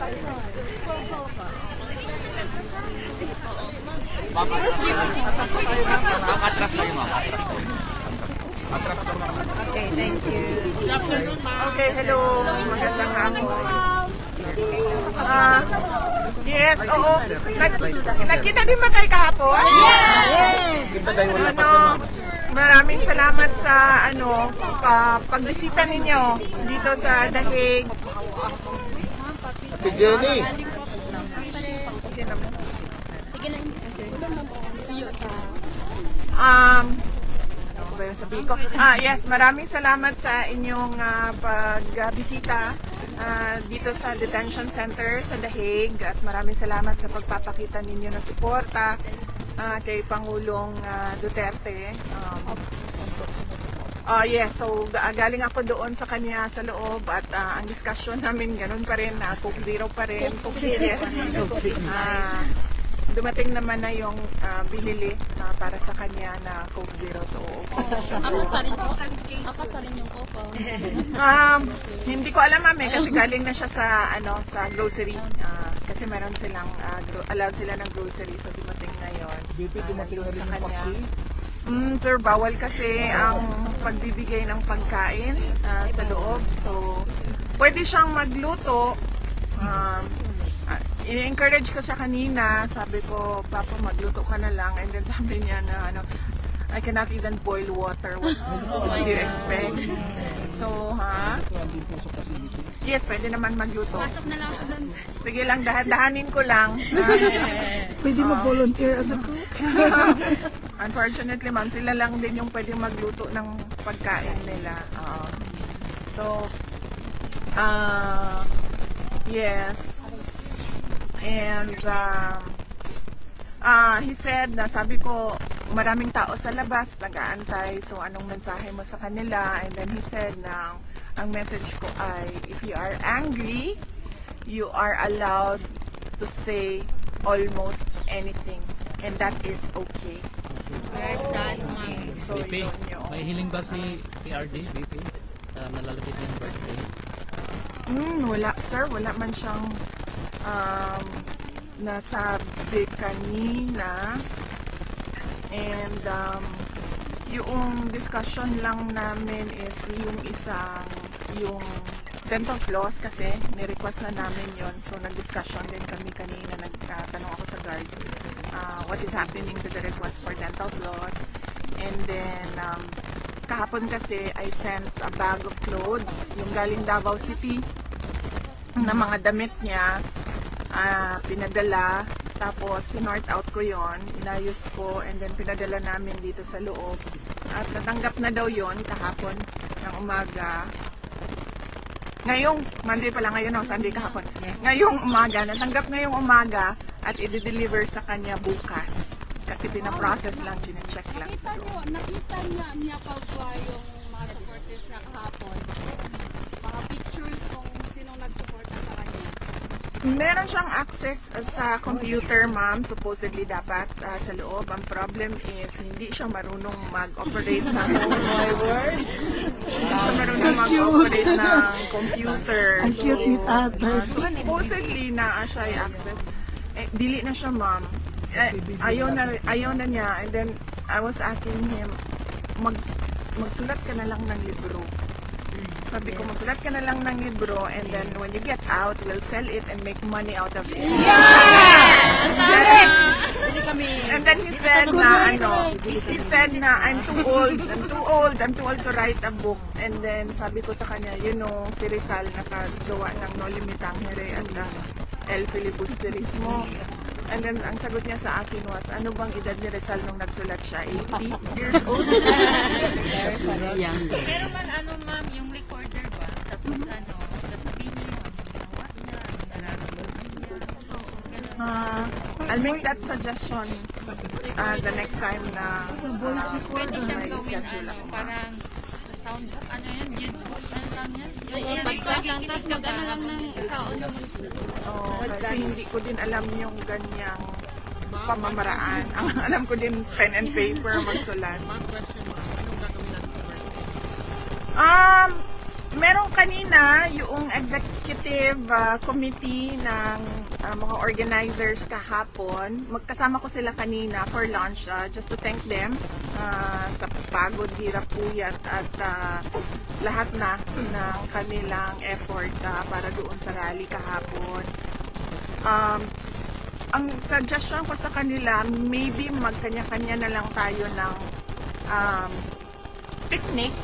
Atras kayo, ma'am. Atras kayo. Okay, thank you. Okay, hello. Magandang hapon. Yes, oo. Nagkita din ba kayo kahapon? Yes! Maraming salamat sa pagbisita ninyo dito sa Dahig. Ate Jenny. Ano ba yung sabihin ko? Yes, maraming salamat sa inyong pagbisita dito sa detention center sa Dahig at maraming salamat sa pagpapakita ninyo ng suporta kay Pangulong Duterte. Yes, so galing ako doon sa kanya sa loob at ang discussion namin ganun pa rin, Coke Zero pa rin. Coke Zero. Dumating naman na yung binili para sa kanya na Coke Zero. So, Apat pa rin yung Coke. hindi ko alam kasi galing na siya sa sa grocery. Kasi meron silang allowed sila ng grocery, so dumating na yon. Dumating na rin yung paksi. Sir, bawal kasi ang pagbibigay ng pagkain sa loob. So, pwede siyang magluto. I-encourage ko siya kanina. Sabi ko, Papa, magluto ka na lang. And then sabi niya na, I cannot even boil water. What do you expect? So, yes, pwede naman magluto. Sige lang, dahan-dahanin ko lang. Pwede mag-volunteer as a cook? Unfortunately, ma'am, sila lang din yung pwede magluto ng pagkain nila. Yes. And he said na sabi ko, maraming tao sa labas, nag-aantay. So, anong mensahe mo sa kanila? And then he said na ang message ko ay, if you are angry, you are allowed to say almost anything. And that is okay. So, BP, yun yun. may hiling ba si PRD, BP? Nalalapit yung birthday? Wala, sir. Wala man siyang nasabi kanina. And yung discussion lang namin is yung dental floss kasi ni-request na namin yon. So nag-discussion din kami kanina, nagtatanong ako sa guards what is happening to the request for dental floss. And then kahapon kasi I sent a bag of clothes, yung galing Davao City na mga damit niya, pinadala, tapos sinort out ko yon, inayos ko, and then pinadala namin dito sa loob. At natanggap na daw yon kahapon ng umaga. Ngayong, Monday pala ngayon, Sunday kahapon. Ngayong umaga, natanggap ngayong umaga at i-deliver sa kanya bukas. Kasi pinaprocess lang, chinecheck lang. Nakita niya pa ba yung mga supporters niya kahapon? Mga pictures kung sinong nag-suporta sa kanya? Meron siyang access sa computer, ma'am, supposedly dapat sa loob. Ang problem is, hindi siya marunong mag-operate ng hindi siya marunong mag-operate ng computer. Ang cute ni tatay. So, supposedly na siya i-access. Dili na siya, ma'am. Ayaw na niya. And then, I was asking him, magsulat ka na lang ng libro. Sabi ko, magsulat ka na lang ng libro, and then when you get out, we'll sell it and make money out of it. Yes! And then he said na, I'm too old to write a book. And then sabi ko sa kanya, si Rizal nakagawa ng No Limitang Here at El Filibusterismo. And then ang sagot niya sa akin was, ano bang edad ni Rizal nung nagsulat siya? 80 years old? Pero man ma'am, yung recorder ba? Tapos sasabihin niyo yung ginawa niya, I'll make that suggestion the next time na pwede niyang may gawin schedule ako. parang soundbook, yearbook, Kasi hindi ko din alam yung ganyang pamamaraan. Ang alam ko din pen and paper magsulat. Meron kanina yung executive committee ng mga organizers kahapon. Magkasama ko sila kanina for lunch just to thank them sa pagod, hirap, puyat at lahat na ng kanilang effort para doon sa rally kahapon. Ang suggestion ko sa kanila, maybe magkanya-kanya na lang tayo ng picnic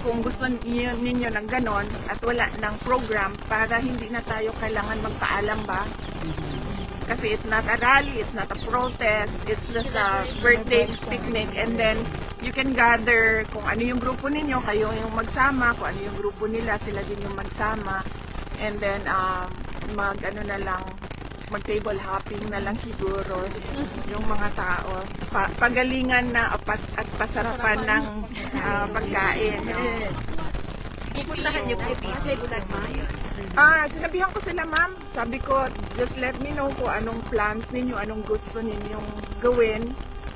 kung gusto ninyo ng ganon at wala ng program para hindi na tayo kailangan magpaalam ba? Kasi it's not a rally, it's not a protest, it's just a birthday picnic and then you can gather kung ano yung grupo ninyo, kayo yung magsama, kung ano yung grupo nila, sila din yung magsama and then mag-table hopping na lang siguro yung mga tao. Pagalingan na at pasarapan ng pagkain. Ipuntahan niyo po, kasi bulag maayon. Sinabihan ko sila, ma'am. Sabi ko, just let me know kung anong plans ninyo, anong gusto ninyong gawin.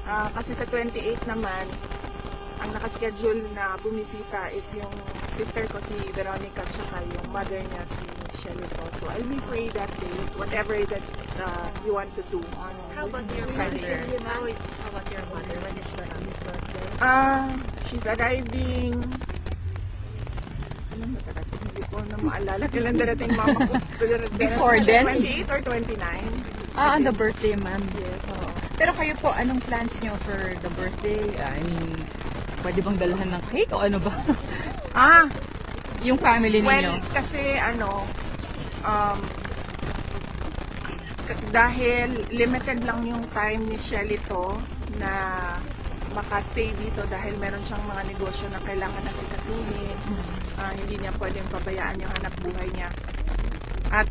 Kasi sa 28 naman, ang nakaschedule na bumisita is yung sister ko si Veronica tsaka yung mother niya si Michelle ito. So I'll be free that day, whatever that you want to do on How about your mother? How about your mother? When is your mommy's birthday? She's arriving. Alam mo, hindi ko na maalala kailan darating mama ko. Before then? 28 or 29. On the birthday, ma'am. Yes. Pero kayo po, anong plans nyo for the birthday? I mean, pwede bang dalahan ng cake o ano ba? Yung family ninyo? Well, kasi dahil limited lang yung time ni Shelly to na makastay dito dahil meron siyang mga negosyo na kailangan na sikasuhin. Hindi niya pwedeng pabayaan yung hanap buhay niya. At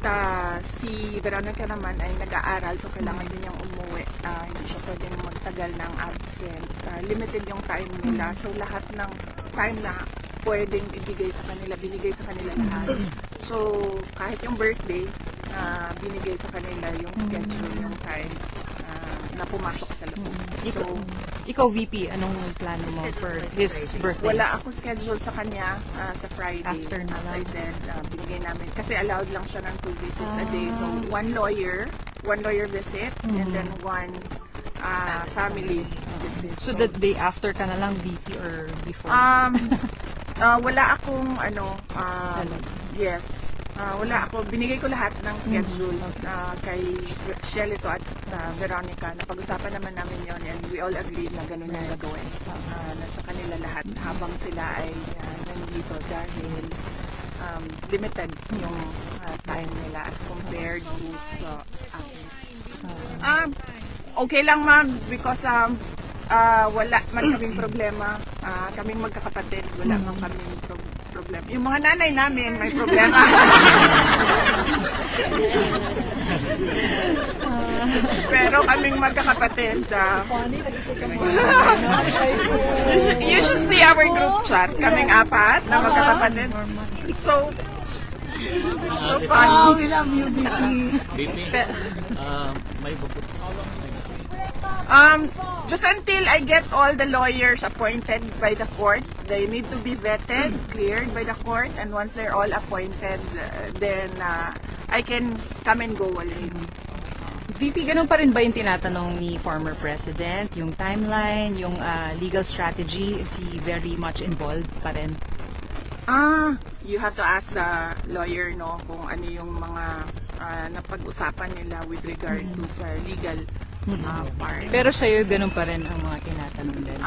si Veronica naman ay nag-aaral so kailangan din niyang umuwi. Hindi siya pwedeng magtagal ng absent. Limited yung time nila. So lahat ng time na pwedeng ibigay sa kanila, binigay sa kanila lahat. So kahit yung birthday, binigay sa kanila yung schedule, yung time na pumasok sa loob. So, Ikaw, VP, anong plano mo for his birthday? wala ako schedule sa kanya sa Friday. After na As I lang. said, binigay namin. Kasi allowed lang siya ng 2 visits a day. So, one lawyer visit, and then one family visit. So, the day after ka na lang, VP, or before? Wala akong yes. Wala ako. Binigay ko lahat ng schedule kay Shelly to at Veronica. Napag-usapan naman namin yon and we all agreed na ganun yung gagawin. Nasa kanila lahat habang sila ay nandito dahil limited yung time nila as compared to sa akin. Okay lang, ma'am, because wala man kaming problema. Kaming magkakapatid, wala man kaming problema. Yung mga nanay namin may problema. Pero kaming magkakapatid, you should see our group chat. Kaming apat na magkakapatid. So fun. We love you, BP, may bubut. Just until I get all the lawyers appointed by the court, they need to be vetted, cleared by the court, and once they're all appointed, then I can come and go already. VP, ganun pa rin ba yung tinatanong ni former president? Yung timeline, yung legal strategy, is he very much involved pa rin? You have to ask the lawyer, no, kung ano yung mga napag-usapan nila with regard to sa legal part. Pero sa'yo, ganun pa rin ang mga tinatanong din?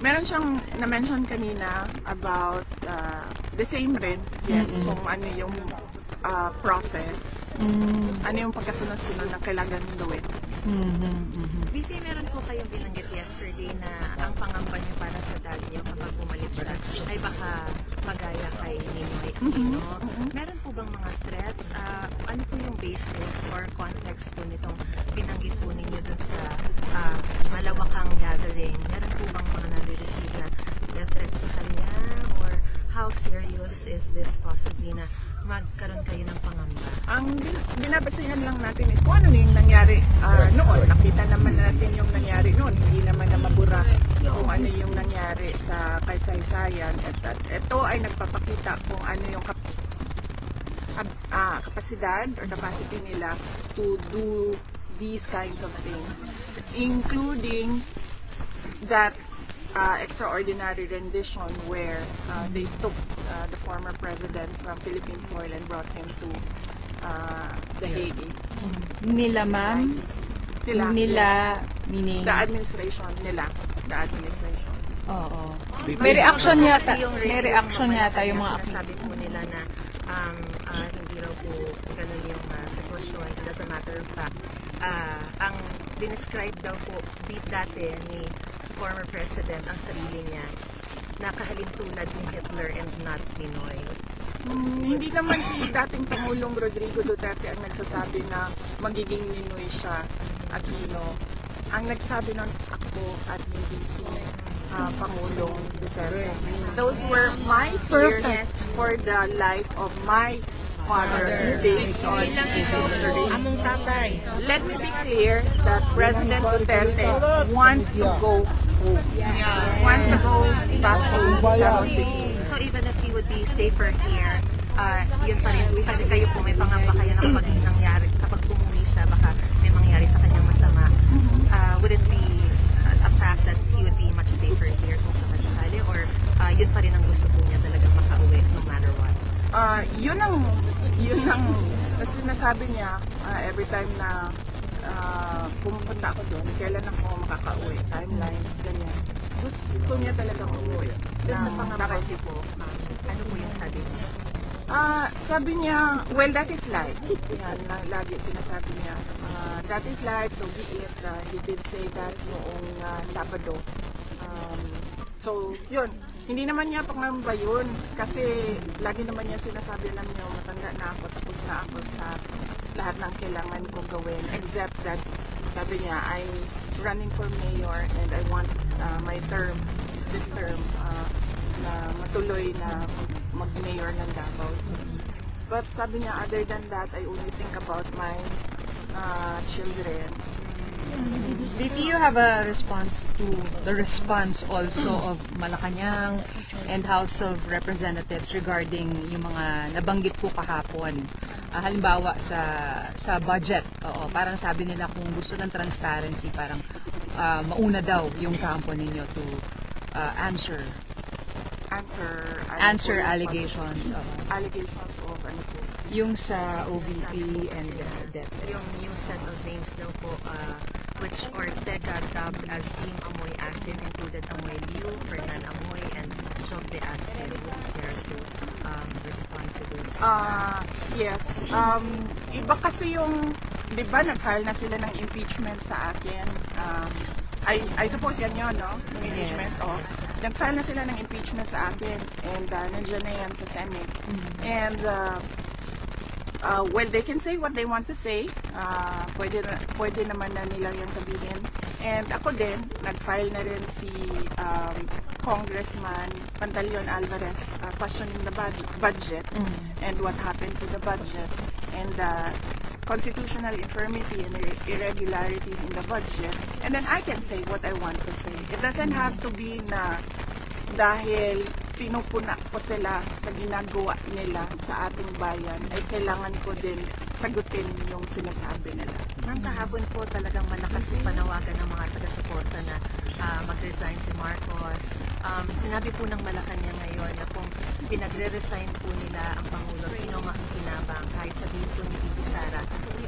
Meron siyang na-mention kanina about the same rin, yes, kung ano yung process, ano yung pagkasunod-sunod na kailangan gawin. BP, meron po kayong binanggit yesterday na ang pangamba niyo para sa dad niyo kapag bumalik siya ay baka magaya kay Ninoy Aquino. Meron po bang mga threats? Ano po yung basis or context po nitong binanggit po ninyo dun sa malawakang gathering? Meron po bang mga nare-receive na death threats sa kanya? Or how serious is this possibly na magkaroon kayo ng pangamba? Ang binabasehan lang natin is kung ano yung nangyari noon. Nakita naman natin yung nangyari noon. Hindi naman na mabura kung ano yung nangyari sa kasaysayan. At ito ay nagpapakita kung ano yung kapasidad or capacity nila to do these kinds of things, including that extraordinary rendition where they took the former president from Philippine soil and brought him to the Hague. Nila, ma'am? Nila, meaning... The administration nila. The administration. Oo. May reaction yata. Kasi yung May radio reaction naman yata yung mga... Sinasabi po nila na hindi raw po ganun yung sitwasyon. And as a matter of fact, ang dinescribe daw po dati ni former president ang sarili niya na kahalintulad ni Hitler and not Pinoy. Hindi naman si dating Pangulong Rodrigo Duterte ang nagsasabi na magiging Ninoy siya, Aquino. Ang nagsabi nun ako at hindi si Pangulong Duterte. Those were my fears for the life of my father based on his history. Let me be clear that President Duterte wants to go home. Wants to go back home. So even if he would be safer here, yun pa rin. Kasi kayo po may pangamba kayo na kapag nangyari, kapag umuwi siya, baka may mangyari sa kanyang masama. Would it be a fact that he would be much safer here kung sakasakali? Or yun pa rin ang gusto po niya talagang makauwi no matter what? Yun ang sinasabi niya every time na pumupunta ako doon, kailan ako makakauwi, timelines, ganyan. Gusto niya talagang umuwi. Sa pangamba po, ano po yung sabi niya? Sabi niya, well, that is life. Yan, lagi sinasabi niya. That is life, so be it. He did say that noong Sabado. So, yun. Hindi naman niya pangamba yun. Kasi lagi naman niya sinasabi na niyo, matanda na ako, tapos na ako sa lahat ng kailangan kong gawin. Except that, sabi niya, I'm running for mayor and I want my term, this term, na matuloy na mag-mayor ng Davao City. But sabi niya, other than that, I only think about my children. Did you have a response to the response also of Malacanang and House of Representatives regarding yung mga nabanggit po kahapon? Halimbawa sa budget, parang sabi nila kung gusto ng transparency, parang mauna daw yung kampo ninyo to answer allegations. Allegations of ano po? Yung sa OVP and debt. Yung set of names daw po, which Ortega dubbed as Team Amoy Acid, included Amoy Liu, Fernan Amoy, and Shob de Acid. Would you care to respond to this? Yes. Iba kasi yung, di ba, nag-file na sila ng impeachment sa akin. I suppose yan yun, no? Yung impeachment. Yes. Oh. Nag-file na sila ng impeachment sa akin and nandiyan na yan sa Senate. And well, they can say what they want to say. Pwede naman na nila yan sabihin. And ako din, nag-file na rin si Congressman Pantaleon Alvarez questioning the budget and what happened to the budget and constitutional infirmity and irregularities in the budget. And then I can say what I want to say. It doesn't have to be na dahil pinupuna ko sila sa ginagawa nila sa ating bayan, ay kailangan ko din sagutin yung sinasabi nila. Ma'am, kahapon po talagang malakas yung panawagan ng mga taga-suporta na mag-resign si Marcos. Sinabi po ng Malacanang ngayon na kung pinagre-resign po nila ang Pangulo, sino makikinabang? Kahit sabihin po ni Tito Sara,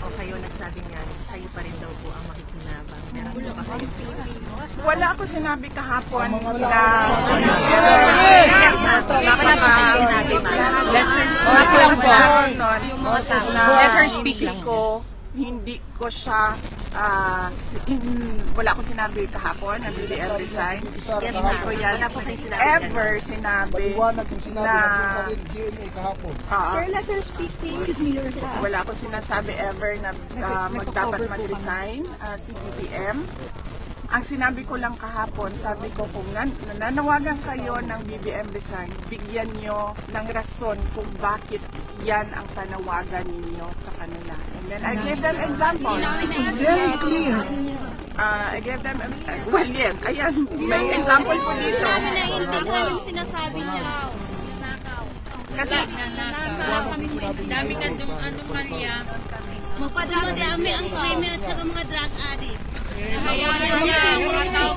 o kayo nagsabi niyan, kayo pa rin daw po ang makikinabang. Meron po ba kayo sinabi? Wala ako sinabi kahapon na Yes, ma'am. Wala ba kayo sinabi, ma'am? Let her speak lang po. Let her speak lang. Hindi ko siya, wala akong sinabi kahapon na BBL resign. Yes, Hindi ko ma'am. yan Wala po kayong sinabi dyan. ever sinabi Maliwanag yung sinabi na ng GMA kahapon. Sir, let her speak, please. Excuse me, Your Honor. wala akong sinasabi ever na dapat mag-resign si BBM. Ang sinabi ko lang kahapon, sabi ko kung nananawagan kayo ng BBM Resign, bigyan nyo ng rason kung bakit yan ang panawagan ninyo sa kanila. And then I gave them examples. Very clear. I gave them, well, yan, ayan, may example po dito. Naiintindihan yung sinasabi niya. Kasi, Dami ka anomalya. Mapadami ang criminal at saka mga drug addict. Mga tao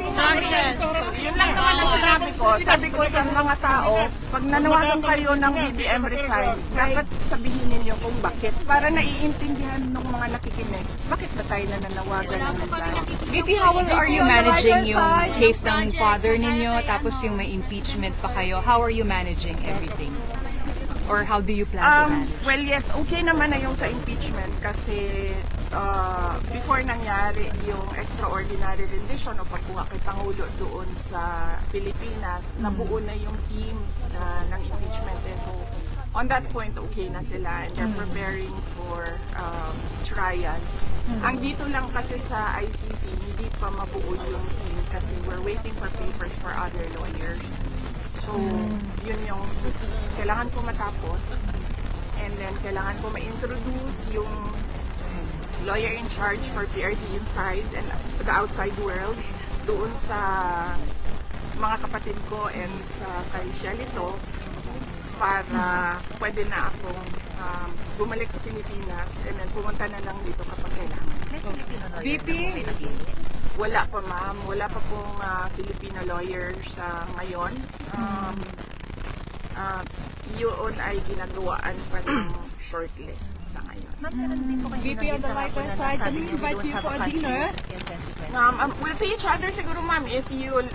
yun lang naman ang sinabi ko. Sabi ko sa mga tao, pag nanawagan kayo ng BBM Resign, dapat sabihin ninyo kung bakit. Para naiintindihan ng mga nakikinig, bakit ba tayo nananawagan ng resign? VP, how are you managing yung case ng father ninyo, tapos yung may impeachment pa kayo? How are you managing everything? Or how do you plan to manage? Well, yes, okay naman na yung sa impeachment kasi before nangyari yung extraordinary rendition o pagkuha kay Pangulo doon sa Pilipinas, nabuo na yung team ng impeachment. So, on that point, okay na sila and they're preparing for trial. Ang dito lang kasi sa ICC, hindi pa mabuo yung team kasi we're waiting for papers for other lawyers. So, yun yung kailangan ko matapos. And then, kailangan ko ma-introduce yung lawyer in charge for PRD inside and the outside world doon sa mga kapatid ko and sa kay Shelito para pwede na akong bumalik sa Pilipinas and then pumunta na lang dito kapag kailangan. VP? Wala pa ma'am, wala pa pong Filipino lawyer sa ngayon. Yun ay ginagawaan pa ng shortlist sa ngayon. Ma'am, meron din po kayo VP on the right-hand side, can we invite you for a dinner? We'll see each other siguro ma'am if you'll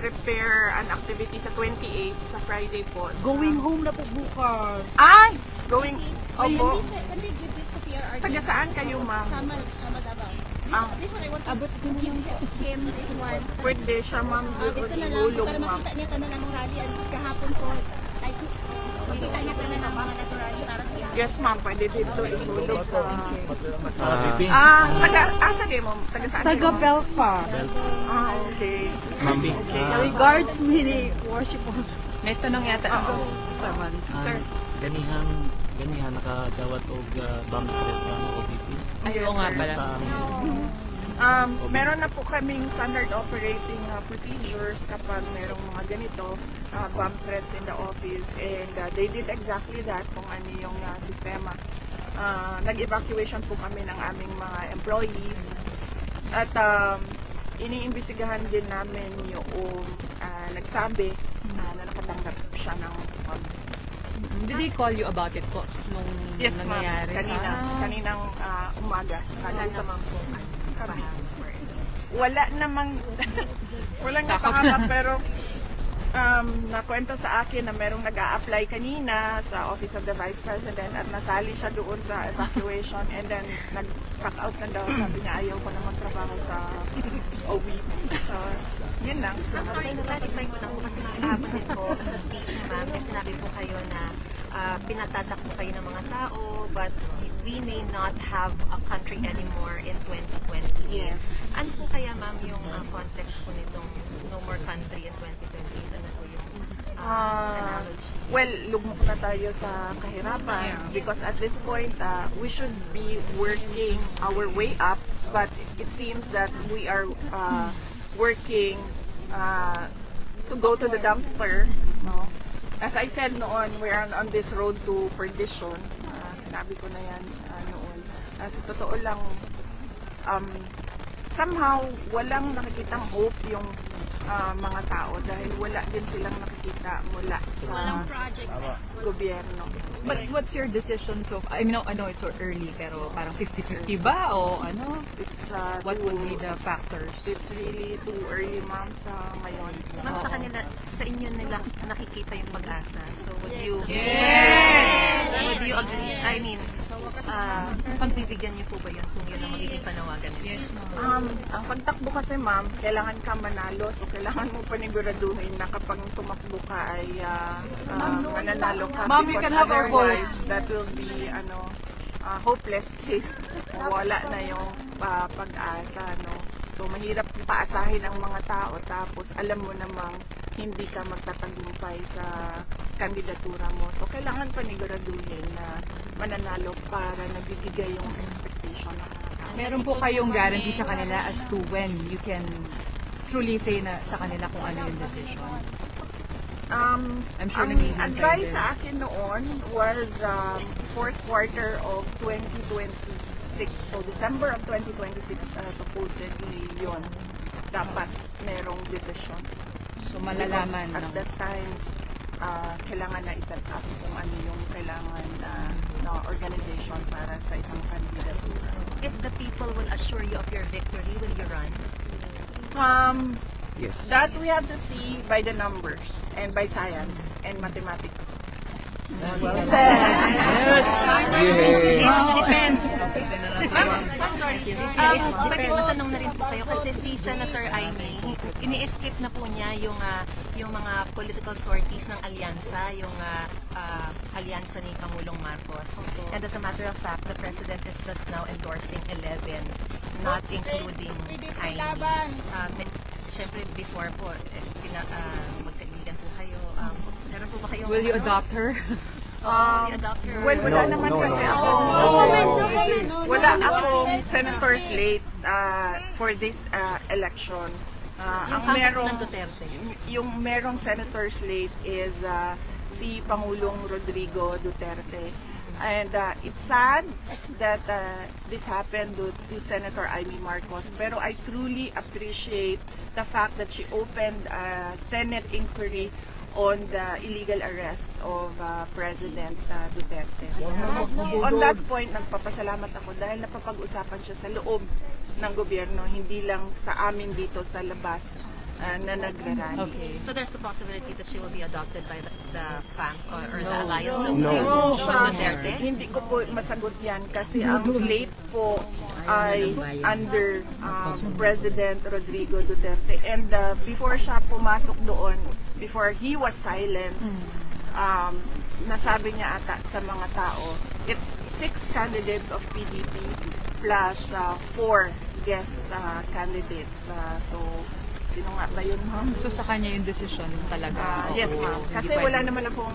prepare an activity sa 28 sa Friday po. Going home na po bukas. Ay! Going, opo. Can we give this to PRRD? Taga saan kayo ma'am? Sama Davao. This one I want to give him this one. Pwede siya ma'am, Dito na lang, ihulog para ma'am. makita niya tanan ang rally at kahapon po. Makita niya tanan ang mga rally para sa iyo. Yes ma'am, pwede dito ihulog sa... VP. Asa din mo? Taga saan Taga kayo? Belfast. Okay. Ma'am, Regards mini worship of May tanong yata ako. Sir. ganihan nakadawat og bomb threat o VP. Ay, oo nga pala. Meron na po kaming standard operating procedures kapag merong mga ganito, bomb threats in the office, and they did exactly that kung ano yung sistema. Nag-evacuation po kami ng aming mga employees at iniimbestigahan din namin yung nagsabi na nakatanggap siya ng Did they call you about it po nung yes, ma'am. nangyayari? Kaninang umaga. Wala naman po kami. Wala namang walang napahamak pero nakwento sa akin na merong nag-a-apply kanina sa Office of the Vice President at nasali siya doon sa evacuation and then nag-pack out na daw. Sabi niya ayaw ko na magtrabaho sa OVP. So, yun lang. I'm sorry, clarify ko lang po kasi kahapon din po sa speech ni ma'am, may sinabi po kayo na pinatatakbo kayo ng mga tao, but we may not have a country anymore in 2020. Yes. Ano po kaya ma'am yung context po nitong no more country in 2020? Ano po yung analogy? Well, lugmok na tayo sa kahirapan because at this point, we should be working our way up, but it seems that we are working to go to the dumpster. No? As I said noon, we are on this road to perdition. Sinabi ko na yan noon. Sa totoo lang, somehow, walang nakikitang hope yung mga tao dahil wala din silang nakikita mula sa gobyerno. But what's your decision so far? I mean, I know it's so early, pero parang 50-50 ba? O ano? It's, What would be the factors? It's really too early, ma'am, sa ngayon. Ma'am, sa kanila, sa inyo nila nakikita yung pag-asa. So would you would you agree? I mean, pagbibigyan niyo po ba yun kung yun ang magiging panawagan niyo? Yes, ma'am. Ang pagtakbo kasi, ma'am, kailangan ka manalo. So, kailangan mo paniguraduhin na kapag tumakbo ka ay mananalo ka. Ma'am, you Because can have our vote. otherwise, that will be, hopeless case. Wala na yung pag-asa, no? So mahirap paasahin ang mga tao tapos alam mo namang hindi ka magtatagumpay sa kandidatura mo. So kailangan paniguraduhin na mananalo para nabibigay yung expectation ng mga tao. Meron po kayong guarantee sa kanila as to when you can truly say na sa kanila kung ano yung decision? I'm sure Ang nag-iintay advice din. sa akin noon was fourth quarter of 2026. So December of 2026 supposedly yun. Dapat merong decision. So malalaman At ng that time, kailangan na iset up kung ano yung kailangan na organization para sa isang kandidatura. If the people will assure you of your victory, will you run? Yes. That we have to see by the numbers and by science and mathematics. It depends. I'm sorry. Pwede matanong na rin po kayo kasi si Senator Amy, ini-skip na po niya yung mga political sorties ng alyansa, yung alyansa ni Pangulong Marcos. And as a matter of fact, the President is just now endorsing 11, not including Amy. Siyempre, before po, magkaibigan po kayo. Meron po ba kayong... will you adopt her? i-adopt her? Well, wala naman kasi ako. Wala akong senator slate for this election. Ang Ang merong ng Duterte. yung merong senator slate is si Pangulong Rodrigo Duterte. And it's sad that this happened to Senator Amy Marcos, pero I truly appreciate the fact that she opened Senate inquiries on the illegal arrests of President Duterte. On that point, nagpapasalamat ako dahil napapag-usapan siya sa loob ng gobyerno, hindi lang sa amin dito sa labas na nagrarally. Okay. So there's a possibility that she will be adopted by the FANG or the alliance of No. Duterte? Hindi ko po masagot yan kasi ang slate po ay under President Rodrigo Duterte. And before siya pumasok doon, before he was silenced, nasabi niya ata sa mga tao, it's 6 candidates of PDP plus 4 guest candidates. So, sino nga ba yun, ma'am? So sa kanya yung decision talaga? Yes, Oo. ma'am. Kasi Hindi wala pwede. naman akong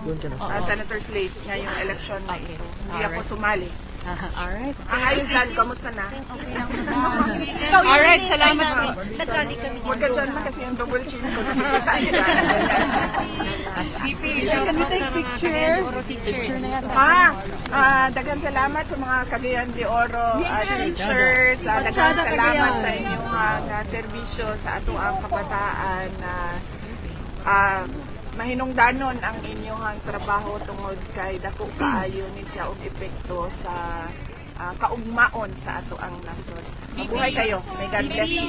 senator slate ngayong election na ito. Hindi ako Alright. sumali. Alright. Ang Iceland, kamusta na? Alright, salamat po. Nag-rally kami. Huwag ka dyan na kasi yung double chin ko nakikita sa akin. Can we take pictures? Daghang salamat sa mga Cagayan de Oro teachers. Daghang salamat sa inyong serbisyo sa ato ang kabataan. Mahinungdanon ang inyong trabaho tungod kay dako kaayo ni siya og epekto sa kaugmaon sa ato ang nasod. Mabuhay kayo. May God bless you.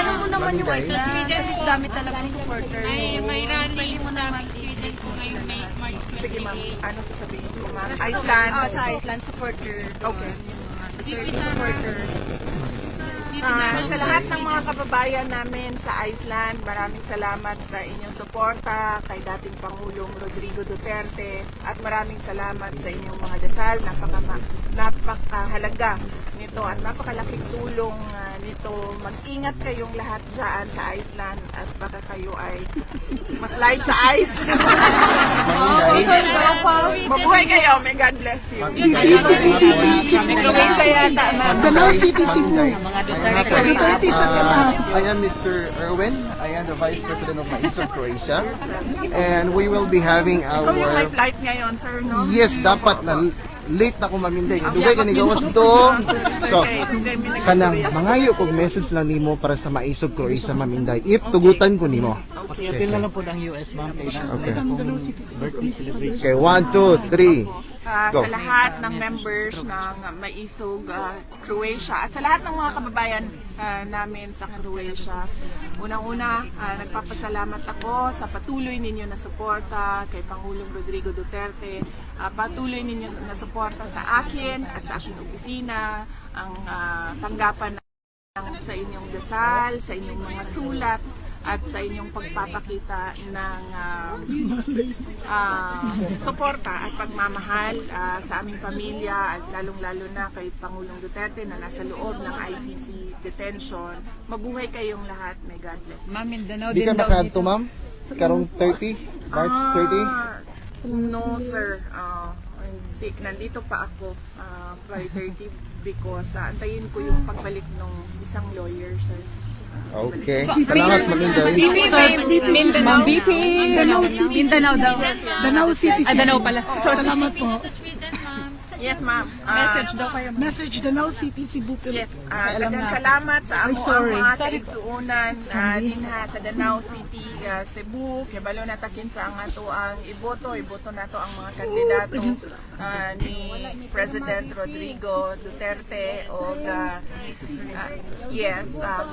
Ano mo naman yung Iceland? Kasi dami talagang supporter. May rally mo na activity ko ngayong March 28. Sige ma'am, ano sasabihin ko ma'am? Iceland. Sa Iceland supporter. Okay. Supporter. Sa lahat ng mga kababayan namin sa Iceland, maraming salamat sa inyong suporta kay dating Pangulong Rodrigo Duterte at maraming salamat sa inyong mga dasal. Napakahalaga nito at napakalaking tulong nito. Mag-ingat kayong lahat dyan sa Iceland at baka kayo ay maslide sa ice. Mabuhay kayo. May God bless you. Danau City Signal. I am Mr. Erwin. I am the Vice President of Maisog Croatia. And we will be having Ikaw yung may our... flight ngayon, sir, no? Yes, dapat na late na ko maminday. Dugay ka ni gawas to. So, kanang mangayo kog message lang nimo para sa Maisog Croatia maminday. If tugutan ko nimo. Appeal na lang po ng US, ma'am. Okay. Birthday celebration. Okay, 1, 2, 3. Go. Sa lahat ng members ng Maisog Croatia at sa lahat ng mga kababayan namin sa Croatia. Unang-una, nagpapasalamat ako sa patuloy ninyo na suporta kay Pangulong Rodrigo Duterte. Patuloy ninyo na suporta sa akin at sa aking opisina, ang tanggapan sa inyong dasal, sa inyong mga sulat, at sa inyong pagpapakita ng suporta at pagmamahal sa aming pamilya at lalong-lalo na kay Pangulong Duterte na nasa loob ng ICC detention. Mabuhay kayong lahat. May God bless. Ma'am, Mindanao Di din ka daw makaadto, dito. ma'am? Karong 30? March 30? No, sir. Hindi. Nandito pa ako by 30 because antayin ko yung pagbalik ng isang lawyer, sir. Okay. Salamat, Maminday. Ma'am BP, Mindanao daw. Danau City. Danao pala. Salamat po. Yes, ma'am. Message daw kayo. Message Danau City, Cebu. Yes, daghang salamat sa amo ang mga kaigsuunan dinha sa Danau City, Cebu. Kibalo na takin sa ang ato ang iboto nato ang mga kandidato ni President Rodrigo Duterte o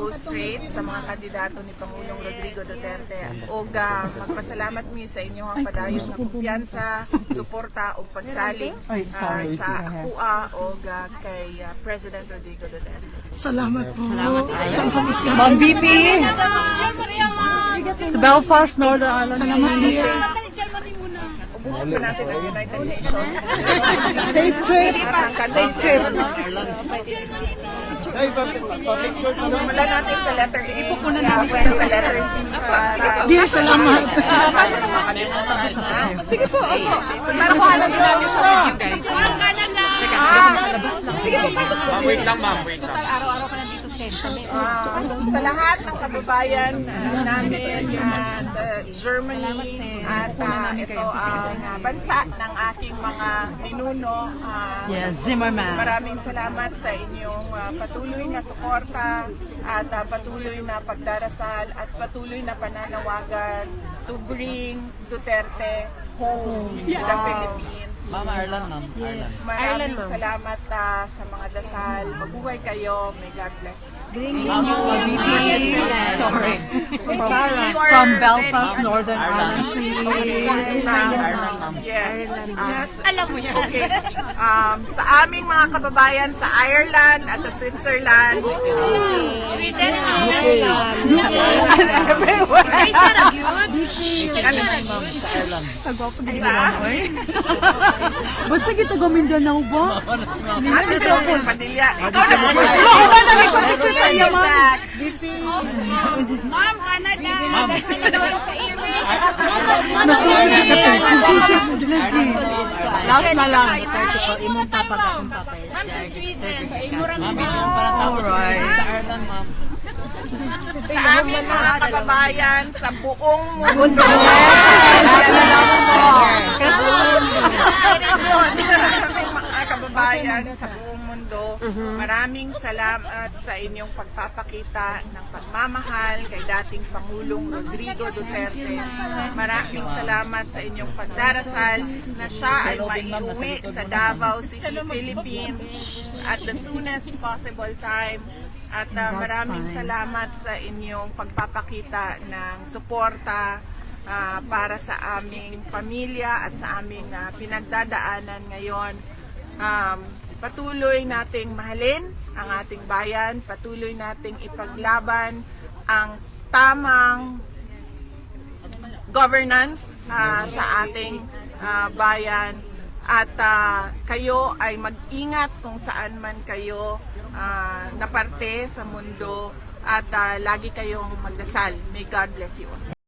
vote straight sa mga kandidato ni Pangulong Rodrigo Duterte o magpasalamat mi sa inyong padayon nga kumpiyansa, suporta o pagsalig sa akua o kay President Rodrigo Duterte. Salamat po. Ma'am BP, sa Belfast, Northern Ireland. Salamat dear. Ubusin pa natin ang United Nations. Safe trip. Safe trip. Ay, pa-picture ka na. Mula natin sa letter A. Ipupunan natin sa letter C. Dear, salamat. Sige po, opo. Makuha na din natin siya with you guys. Wait lang, ma'am. Wait lang. Sa lahat ng kababayan namin sa Germany at ito ang bansa ng aking mga ninuno. Zimmerman. Maraming salamat sa inyong patuloy na suporta at patuloy na pagdarasal at patuloy na pananawagan to bring Duterte home to the Philippines. Ma'am, Ireland, ma'am. Maraming salamat sa mga dasal. Mabuhay kayo. May God bless. Sorry. From Belfast, Northern Ireland. Yes. Alam mo yan. Okay. Sa aming mga kababayan sa Ireland at sa Switzerland. Basta kita Mindanao ba? Ano ito po? Padilya. Ikaw na po. Nasunod dyan ka tayo. Kususap mo dyan ka. Last na lang. Sa aming mga kababayan sa buong mundo. Mga kababayan sa buong mundo, maraming salamat sa inyong pagpapakita ng pagmamahal kay dating Pangulong Rodrigo Duterte. Maraming salamat sa inyong pagdarasal na siya ay maiuwi sa Davao City, Philippines at the soonest possible time. At maraming salamat sa inyong pagpapakita ng suporta para sa aming pamilya at sa aming pinagdadaanan ngayon. Patuloy nating mahalin ang ating bayan, patuloy nating ipaglaban ang tamang governance sa ating bayan. At kayo ay mag-ingat kung saan man kayo naparte sa mundo at lagi kayong magdasal. May God bless you all.